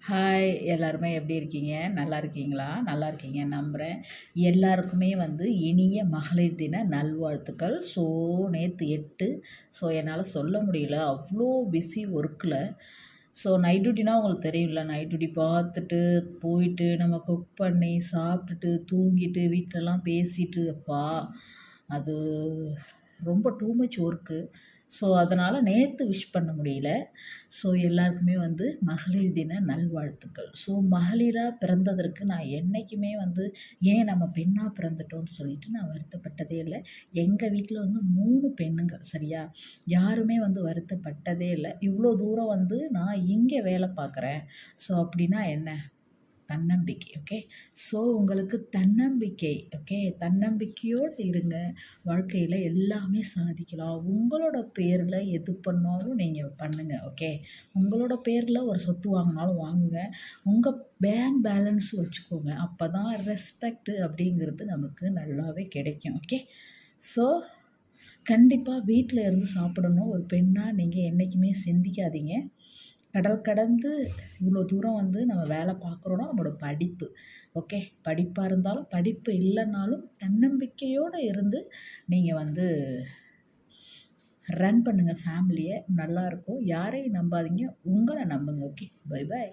Hi எல்லாருமே எப்படி இருக்கீங்க? நல்லா இருக்கீங்களா? நல்லா இருக்கீங்கன்னு நம்புகிறேன். எல்லாருக்குமே இனிய மகளிர் தின நல்வாழ்த்துக்கள். நேற்று 8. என்னால் சொல்ல முடியல. அவ்வளோ பிஸி ஒர்க்கில். நைட் டியூட்டினா உங்களுக்கு தெரியும்ல. நைட் டியூட்டி பார்த்துட்டு போயிட்டு நம்ம குக் பண்ணி சாப்பிட்டுட்டு தூங்கிட்டு வீட்டிலலாம் பேசிட்டு அப்பா அது ரொம்ப டூ மச் ஒர்க்கு. அதனால் நேற்று விஷ் பண்ண முடியல. எல்லாருக்குமே மகளிர் தின நல்வாழ்த்துக்கள். மகளிராக பிறந்ததற்கு நான் என்றைக்குமே ஏன் நம்ம பெண்ணாக பிறந்துட்டோம்னு சொல்லிட்டு நான் வருத்தப்பட்டதே இல்லை. எங்கள் வீட்டில் 3 பெண்ணுங்க சரியா? யாருமே வருத்தப்பட்டதே இல்லை. இவ்வளோ தூரம் நான் இங்கே வேலை பார்க்குறேன். அப்படின்னா என்ன? தன்னம்பிக்கை. ஓகே. உங்களுக்கு தன்னம்பிக்கை. ஓகே. தன்னம்பிக்கையோடு இருங்க. வாழ்க்கையில் எல்லாமே சாதிக்கலாம். உங்களோட பேரில் எது பண்ணாலும் நீங்கள் பண்ணுங்கள். ஓகே. உங்களோட பேரில் ஒரு சொத்து வாங்கினாலும் வாங்குங்க. உங்கள் பேங்க் பேலன்ஸ் வச்சுக்கோங்க. அப்போ தான் ரெஸ்பெக்ட் அப்படிங்கிறது நமக்கு நல்லாவே கிடைக்கும். ஓகே. கண்டிப்பாக வீட்டில் இருந்து சாப்பிடணும். ஒரு பெண்ணாக நீங்கள் என்றைக்குமே சிந்திக்காதீங்க. கடல் கடந்து இவ்வளோ தூரம் நம்ம வேலை பார்க்குறோன்னா நம்மளோட படிப்பு. ஓகே. படிப்பாக இருந்தாலும் படிப்பு இல்லைனாலும் தன்னம்பிக்கையோடு இருந்து நீங்கள் ரன் பண்ணுங்கள் ஃபேமிலியை. நல்லாயிருக்கும். யாரையும் நம்பாதீங்க. உங்களை நம்புங்க. ஓகே. Bye bye.